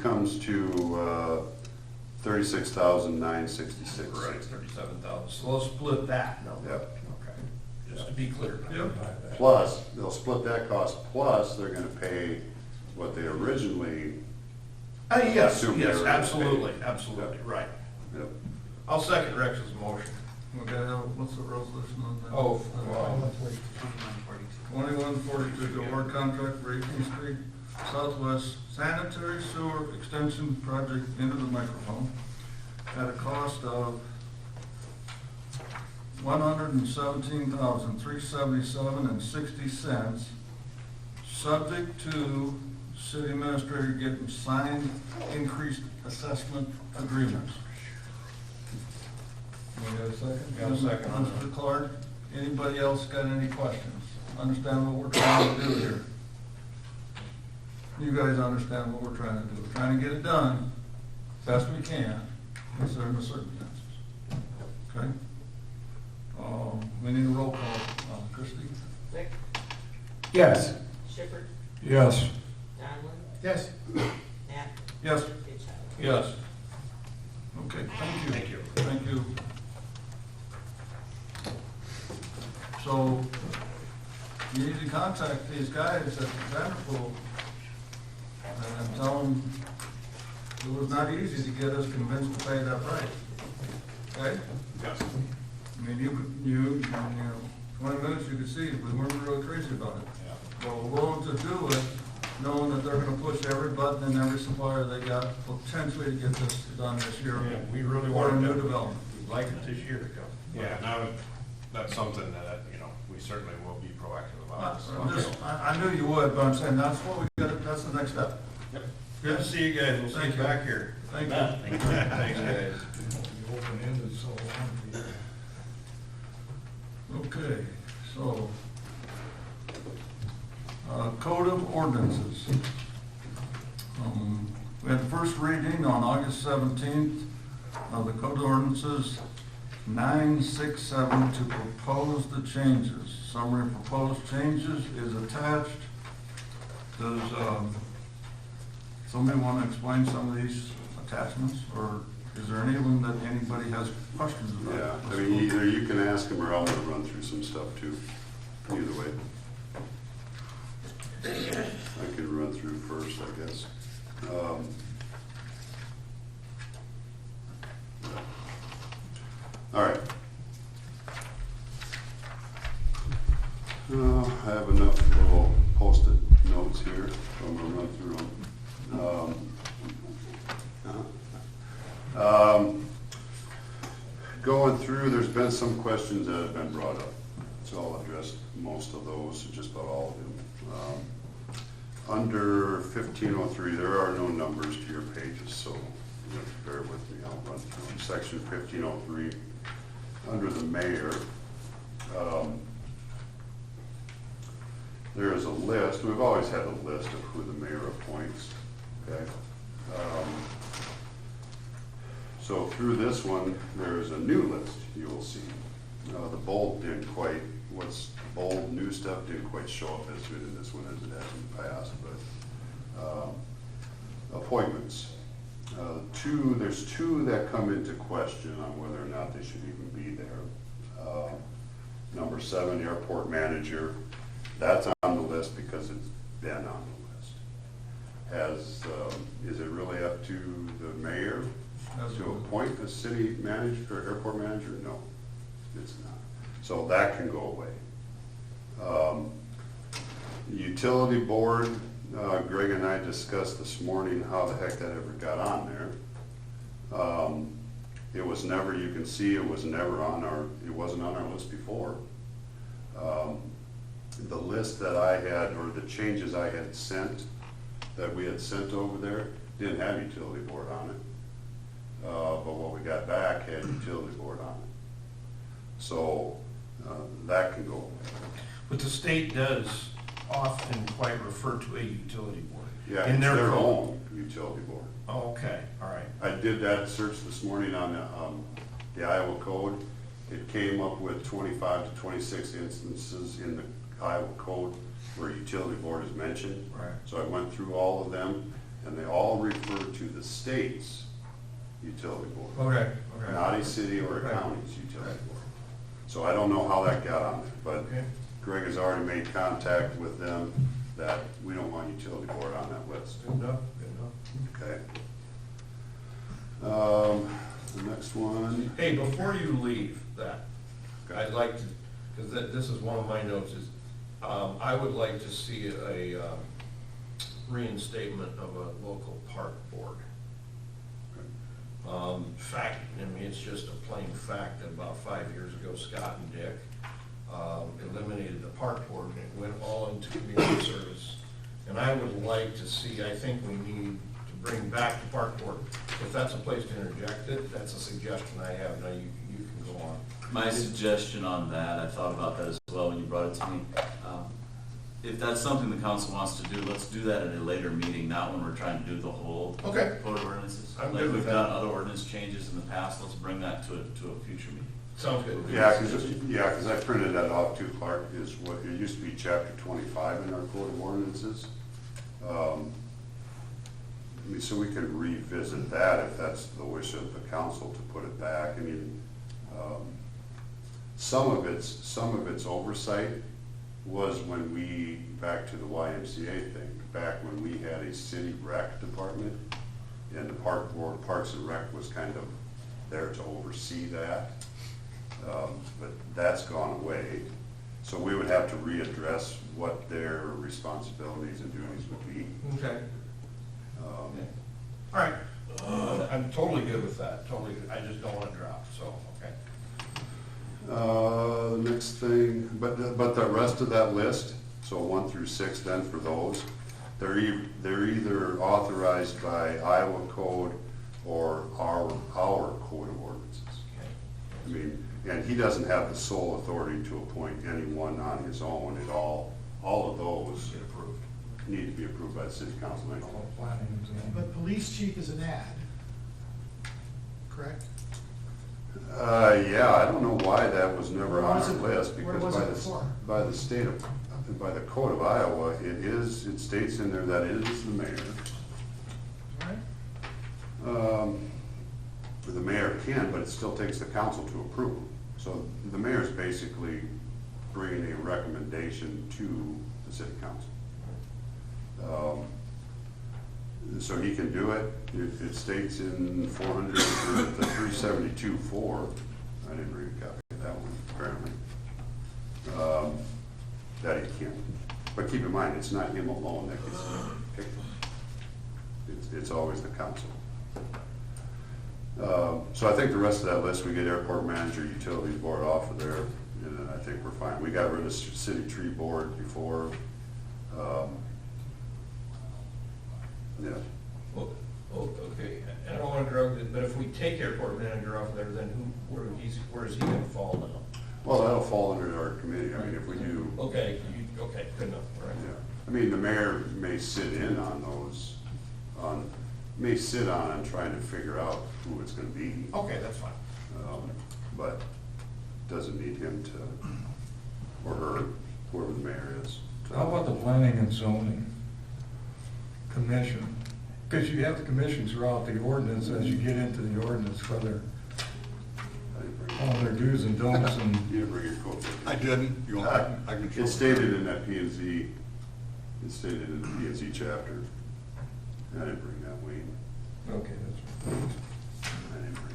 comes to 36,966. Right, 37,000. So we'll split that number. Yep. Okay, just to be clear. Yep. Plus, they'll split that cost, plus they're gonna pay what they originally, Yes, Assume they yes, were gonna absolutely, pay. absolutely, right. yep. I'll second Rex's motion. Okay, what's the resolution on that? Oh, wow. 2142, to award contract for 18th Street Southwest Sanitary Sewer Extension Project into the microphone at a cost of $117,377.60, subject to city administrator getting signed increased assessment agreements. We got a second? Got a second on that. Mr. Clark, anybody else got any questions? Understand what we're trying to do here? You guys understand what we're trying to do? We're trying to get it done best we can, considering the circumstances. Okay? We need a roll call. Christie? Rick, Yes. Shepherd, Yes. Donlin, Yes. Knapp, Yes. Hitchhiker. Yes. Okay, thank you. Thank you. Thank you. So, you need to contact these guys at the Vanderpool and tell them it was not easy to get us convinced to pay that price. Okay? Yes. I mean, you, 20 minutes you could see, we weren't really crazy about it. But we're willing to do it, knowing that they're gonna push every button and every supplier they got potentially to get this done this year. Yeah, we really Or a wanted new to, development. we'd like it this year to come. Yeah, now, that's something that, we certainly will be proactive about. I knew you would, but I'm saying that's what we got, that's the next step. Yep. Good to see you guys, we'll see Thank you you. back here. Thank you. Thanks, guys. Okay, so, Code of Ordinances. We had the first reading on August 17th of the Code of Ordinances 967 to propose the changes. Summary of proposed changes is attached. Does somebody want to explain some of these attachments, or is there any of them that anybody has questions about? Yeah, I mean, either you can ask them or I'm gonna run through some stuff too, either way. I could run through first, I guess. All right. I have enough little post-it notes here, so I'm gonna run through them. Going through, there's been some questions that have been brought up, so I'll address most of those, just about all of them. Under 1503, there are no numbers to your pages, so you have to bear with me. I'll run through them. Section 1503, under the mayor, there is a list. We've always had a list of who the mayor appoints, okay? So through this one, there is a new list you will see. The bold didn't quite, what's bold new stuff didn't quite show up as good in this one as it has in the past, but appointments. There's two that come into question on whether or not they should even be there. Number 7, airport manager. That's on the list because it's been on the list. Is it really up to the mayor to appoint a city manager or airport manager? No, it's not. So that can go away. Utility board, Greg and I discussed this morning how the heck that ever got on there. It was never, you can see it was never on it wasn't on our list before. The list that I had, or the changes I had sent, that we had sent over there, didn't have utility board on it. But what we got back had utility board on it. So that can go away. But the state does often quite refer to a utility board. Yeah, In it's their their code. own utility board. Oh, okay, all right. I did that search this morning on the Iowa code. It came up with 25 to 26 instances in the Iowa code where utility board is mentioned. Right. So I went through all of them, and they all refer to the state's utility board, Okay, okay. not a city or a Right. county's utility board. So I don't know how that got on there, but Okay. Greg has already made contact with them that we don't want utility board on that list. Good enough, good enough. Okay. The next one, Hey, before you leave that, Okay. I'd like to, because this is one of my notes, is, I would like to see a reinstatement of a local park board. Fact, I mean, it's just a plain fact that about 5 years ago, Scott and Dick eliminated the park board and it went all into community service. And I would like to see, I think we need to bring back the park board. If that's a place to interject it, that's a suggestion I have. Now, you can go on. My suggestion on that, I thought about that as well when you brought it to me. If that's something the council wants to do, let's do that at a later meeting, not when we're trying to do the whole Okay. code of ordinances. I'm Like good with we've that. done other ordinance changes in the past, let's bring that to a future meeting. Sounds good. yeah, because I printed that off too, Clark, is what, it used to be chapter 25 in our code of ordinances. I mean, so we can revisit that if that's the wish of the council to put it back. I mean, some of its oversight was when we, back to the YMCA thing, back when we had a city rec department, and the park board, Parks and Rec was kind of there to oversee that. But that's gone away. So we would have to readdress what their responsibilities and duties would be. Okay. All right. I'm totally good with that, totally good. I just don't want to drop, so, okay. The next thing, but the rest of that list, so 1 through 6 then for those, they're either authorized by Iowa code or our code of ordinances. I mean, and he doesn't have the sole authority to appoint anyone on his own at all. All of those Get approved. need to be approved by the city council. But police chief is an ad, correct? Yeah, I don't know why that was never on Where was our it- list, where because was it before? by the state of, by the code of Iowa, it states in there that it is the mayor. Right? The mayor can, but it still takes the council to approve. So the mayor's basically bringing a recommendation to the city council. So he can do it. It states in 372-4, I didn't read a copy of that one, apparently, that he can. But keep in mind, it's not him alone that gets picked. It's always the council. So I think the rest of that list, we get airport manager, utilities board off of there, and then I think we're fine. We got rid of city tree board before. Yeah. Well, okay, I don't want to drug it, but if we take airport manager off there, then where is he going to fall now? Well, that'll fall under our committee. I mean, if we do, Okay, okay, good enough, all right. yeah. I mean, the mayor may sit in on those, may sit on trying to figure out who it's gonna be. Okay, that's fine. But doesn't need him to, or her, whoever the mayor is. to- How about the planning and zoning commission? Because you have the commission throughout the ordinance as you get into the ordinance, whether I didn't bring- all their do's and don'ts and. You didn't bring your quote. I didn't. You want, I can. It's stated in that P and Z, it's stated in the P and Z chapter. I didn't bring that, Wayne. Okay, that's right. I didn't bring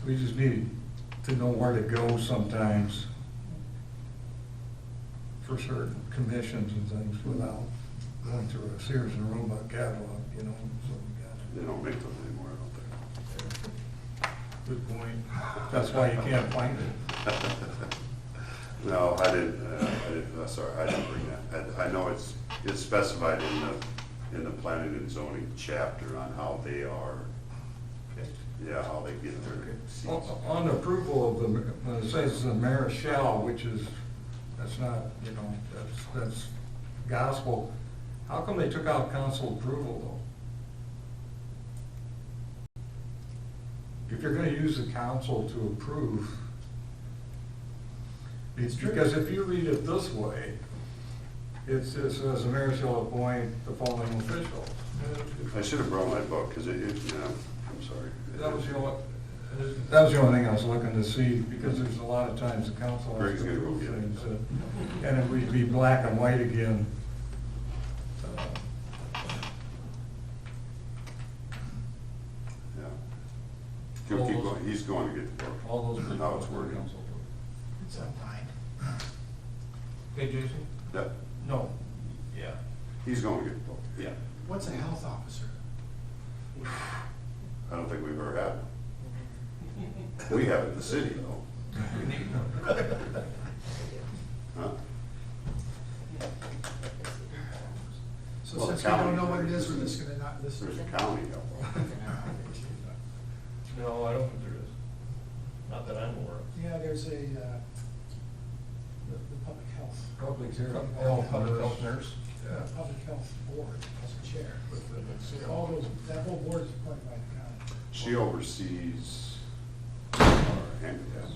We just need to know where to go sometimes for certain commissions and things without going through a Sears and Roebuck catalog, you know, so we got that. They don't make those anymore, I don't think. it. Good point. That's why you can't find it. No, I didn't, sorry, I didn't bring that. I know it's specified in the planning and zoning chapter on how they are, yeah, how they get their seats. On approval of the, when it says the mayor shall, which is, that's not, you know, that's gospel. How come they took out council approval though? If you're gonna use the council to approve, it's because if you read it this way, It says the mayor shall appoint the following officials. I should have brought my book, because I'm sorry. That was the only thing I was looking to see, because there's a lot of times the council has Greg's to gonna go approve get it. things, and it would be black and white again. Yeah. He'll keep going, he's going to get the book. All those people. How it's worded. It's on mine. Okay, Jason? Yep, No. Yeah. he's going to get the book. Yeah. What's a health officer? I don't think we've ever had one. We have it in the city, though. We need them. Huh? So Well, since the we don't county- know what it is, we're just gonna not, this. There's a county health. No, I don't think there is. Not that I'm aware of. Yeah, there's a, the public health. Public health. Public health nurse. Yeah. Public health board as a chair. So all those, that whole board is appointed by the county. She oversees our ambulance.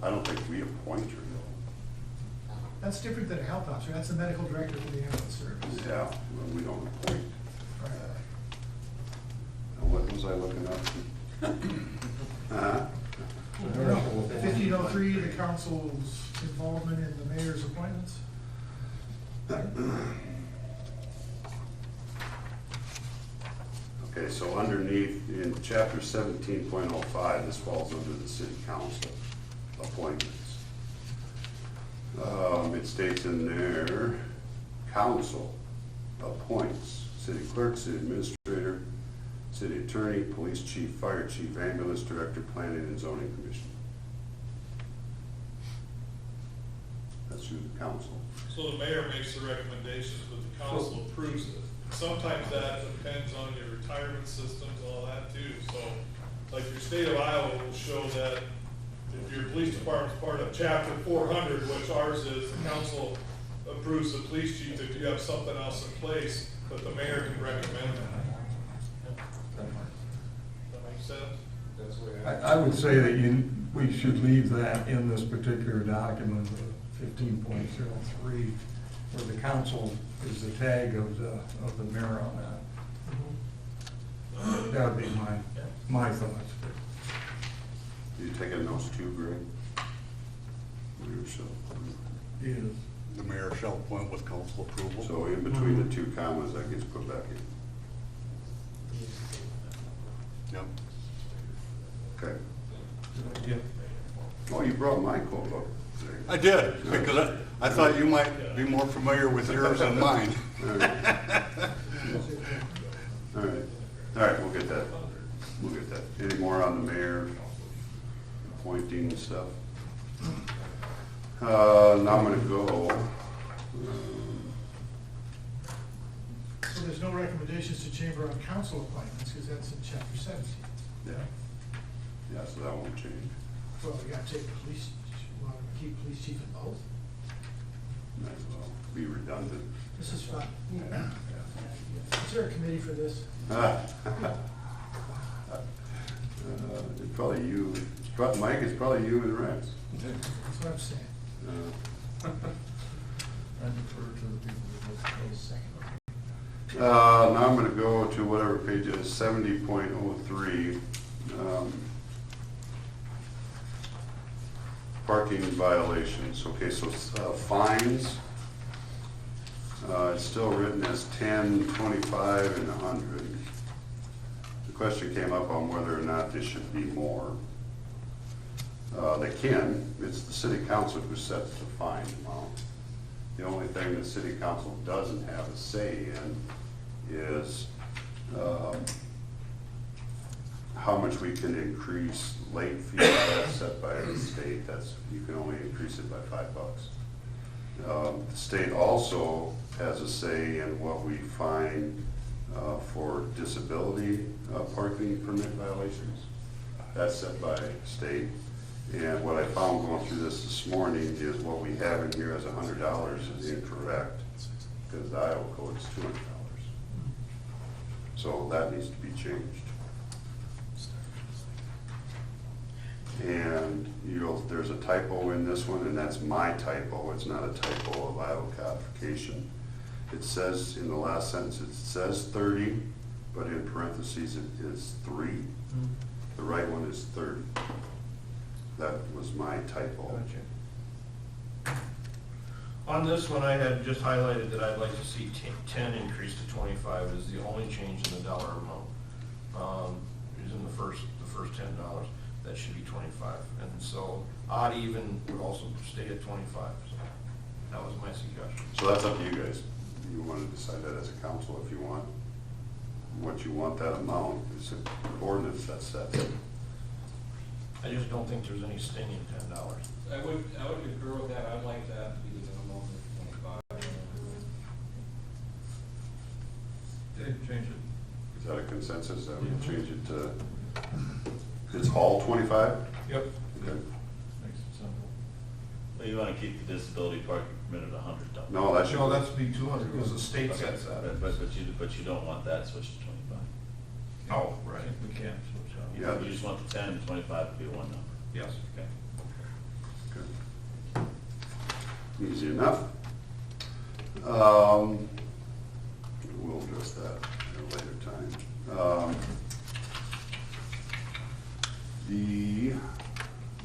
I don't think we appoint her, though. That's different than a health officer, that's the medical director for the ambulance service. Yeah, well, we don't appoint. Right. Now, what was I looking up? Uh-huh. 1503, the council's involvement in the mayor's appointments. Okay, so underneath, in chapter 17.05, this falls under the city council appointments. It states in there, council appoints city clerk, city administrator, city attorney, police chief, fire chief, ambulance director, planning and zoning commission. That's who the council. So the mayor makes the recommendations, but the council approves it. Sometimes that depends on your retirement systems and all that too. So, like your state of Iowa will show that if your police department's part of chapter 400, which ours is, the council approves the police chief if you have something else in place, but the mayor can recommend that. That makes sense? I would say that we should leave that in this particular document, 15.03, where the council is the tag of the mayor on that. That would be my thoughts. You taking those two, Greg? Mayor shall appoint. Is, The mayor shall appoint with council approval. So in between the two commas, that gets put back in. Yep. Okay. yeah. Oh, you brought my quote up. I did, because I thought you might be more familiar with yours than mine. All right. All right, all right, we'll get that. We'll get that. Any more on the mayor appointing stuff? Now I'm gonna go. So there's no recommendations to chamber on council appointments, because that's in chapter 17. Yeah. Yeah, so that won't change. Well, we gotta take police, want to keep police chief in both? Might as well be redundant. This is fun. Is there a committee for this? It's probably you, Mike, it's probably you and Rex. That's what I'm saying. I defer to the people who Second. Now I'm gonna go to whatever page it is, 70.03. Parking violations. Okay, so fines. It's still written as 10, 25, and 100. The question came up on whether or not this should be more. They can. It's the city council who sets the fine amount. The only thing the city council doesn't have a say in is how much we can increase late fees. That's set by the state. That's, you can only increase it by $5. The state also has a say in what we fine for disability parking permit violations. That's set by state. And what I found going through this morning is what we have in here as $100 is incorrect, because the Iowa code is $200. So that needs to be changed. And there's a typo in this one, and that's my typo. It's not a typo of Iowa codification. it says in the last sentence, it says 30, but in parentheses it is 3. The right one is 30. That was my typo. Gotcha. On this one, I had just highlighted that I'd like to see 10 increased to 25 is the only change in the dollar amount. Is in the first $10. That should be 25. And so odd even would also stay at 25. So that was my suggestion. So that's up to you guys. You want to decide that as a council if you want, what you want that amount. It's an ordinance that sets it. I just don't think there's any sting in $10. I would concur with that. I'd like that to be the minimum of 25. Okay, change it. Is that a consensus that we change it to, it's all 25? Yep. Okay. Makes it simple. Well, you wanna keep the disability parking permit at 100, don't you? No, that should. No, that's be 200 because the state Okay, sets that. But you don't want that switched to 25. Oh, I right. think we can switch out. Yeah. You just want the 10 and 25 to be one number. Yes. Okay. Good. Easy enough. We'll address that at a later time.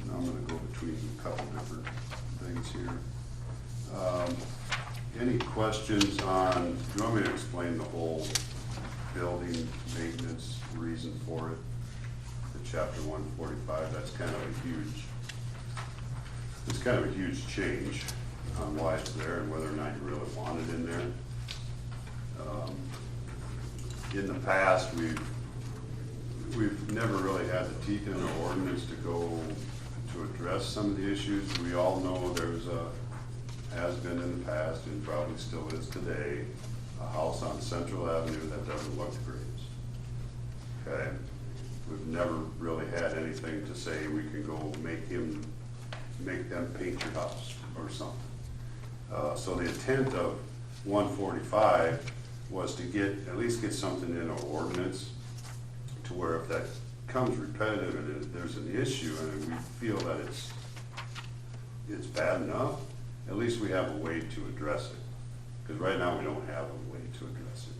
Now I'm gonna go between a couple different things here. Any questions on, do you want me to explain the whole building maintenance reason for it? The chapter 145, that's kind of a huge change on why it's there and whether or not you really want it in there. In the past, we've never really had the teeth in our ordinance to go to address some of the issues. We all know has been in the past and probably still is today, a house on Central Avenue that doesn't look the greatest. Okay? We've never really had anything to say we can go make them paint your house or something. So the intent of 145 was to at least get something in our ordinance to where if that becomes repetitive and there's an issue and we feel that it's bad enough, at least we have a way to address it. Because right now we don't have a way to address it.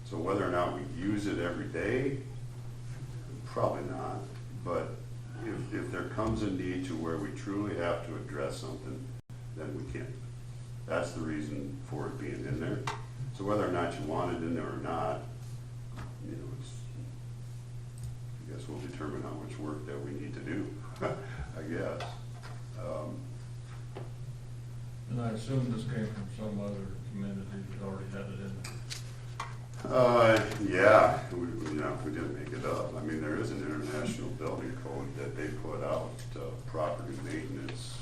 So whether or not we use it every day, probably not. But if there comes a need to where we truly have to address something, then we can. That's the reason for it being in there. So whether or not you want it in there or not, I guess we'll determine how much work that we need to do, I guess. And I assume this came from some other community that already had it in there. Yeah, we didn't make it up. I mean, there is an international building code that they put out, property maintenance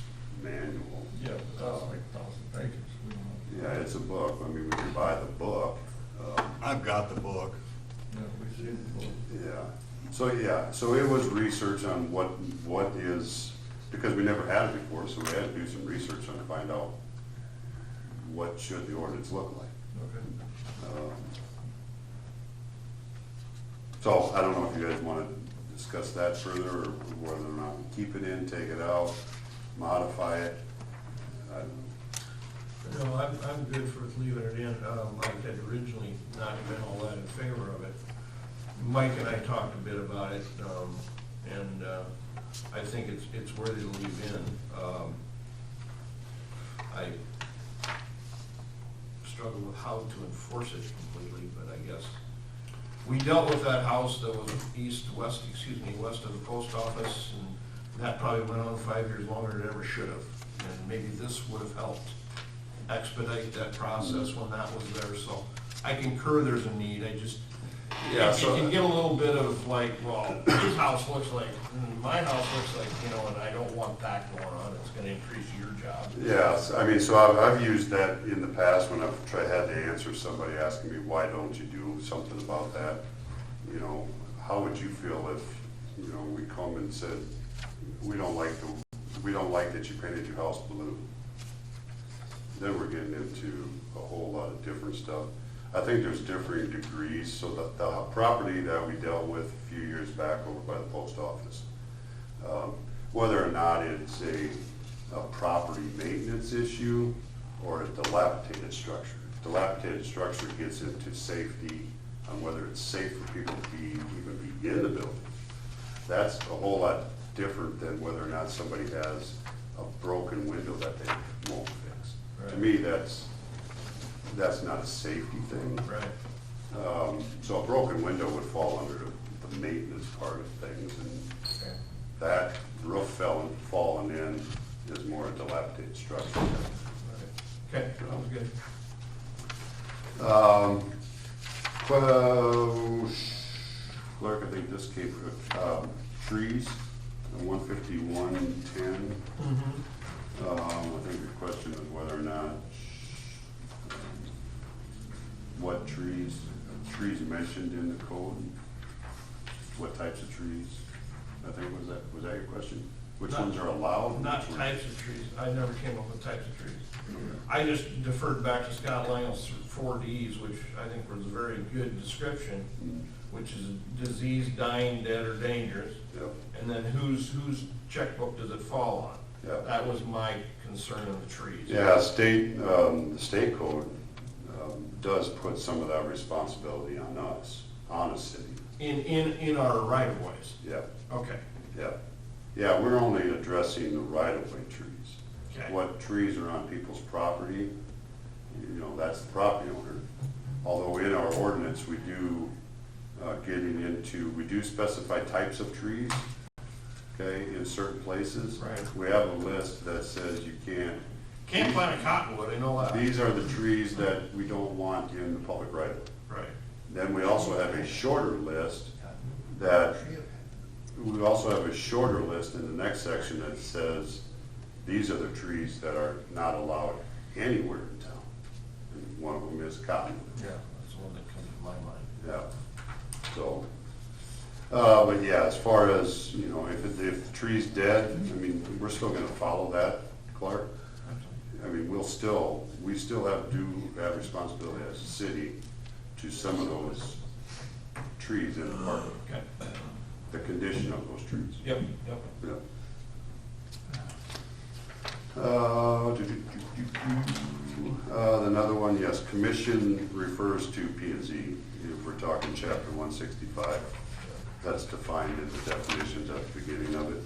manual. Yeah, but that's like 1,000 pages. We don't know. Yeah, it's a book. I mean, we can buy the book. I've got the book. Yeah, we see the book. So it was research on what is, because we never had it before, so we had to do some research on to find out what should the ordinance look like. Okay. So I don't know if you guys want to discuss that further, or whether or not we keep it in, take it out, modify it. I don't know. No, I'm good for leaving it in. I had originally not been all that in favor of it. Mike and I talked a bit about it, and I think it's worthy to leave in. I struggle with how to enforce it completely, but I guess we dealt with that house that was west of the post office, and that probably went on 5 years longer than it ever should have. And maybe this would have helped expedite that process when that was there. So I concur there's a need. I just, Yeah, you so- can get a little bit of like, well, his house looks like, my house looks like, and I don't want that going on. It's gonna increase your job. Yes, I mean, so I've used that in the past when I've had to answer somebody asking me, why don't you do something about that? How would you feel if, we come and said, we don't like that you painted your house blue? Then we're getting into a whole lot of different stuff. I think there's differing degrees, so that the property that we dealt with a few years back over by the post office, whether or not it's a property maintenance issue or a dilapidated structure, dilapidated structure gets into safety, on whether it's safe for people to even be in the building. That's a whole lot different than whether or not somebody has a broken window that they won't fix. To Right. me, that's not a safety thing. Right. So a broken window would fall under the maintenance part of things, and Okay. that roof falling in is more a dilapidated structure. Right. Okay, sounds good. Clerk, I think this came from, trees, 15110. I think the question is whether or not, what trees mentioned in the code, what types of trees? I think, was that your question? Which ones are allowed? and Not which ones- types of trees, I never came up with types of trees. I just deferred back to Scott Lang's 4Ds, which I think was a very good description, which is disease, dying, dead, or dangerous. Yep. And then whose checkbook does it fall on? Yep. That was my concern in the trees. Yeah, the state code does put some of that responsibility on us, on a city. In our right of ways. Yep, Okay, yep. Yeah, we're only addressing the right-of-way trees. okay. What trees are on people's property, that's the property owner. Although in our ordinance, we do we do specify types of trees, okay, in certain places. Right. We have a list that says you Can't plant a cottonwood, I know that. these are the trees that we don't want in the public right-of-way. Right. Then we also have a shorter list in the next section that says, these are the trees that are not allowed anywhere in town. And one of them is cottonwood. Yeah, that's the one that comes to my mind. Yeah. So, but yeah, as far as, if the tree's dead, I mean, we're still gonna follow that, Clark. I mean, we still have responsibility as a city to some of those trees in the park, Okay. the condition of those trees. Yep, yep. Yep. Another one, yes, commission refers to P and Z. If we're talking chapter 165, that's defined in the definitions at the beginning of it.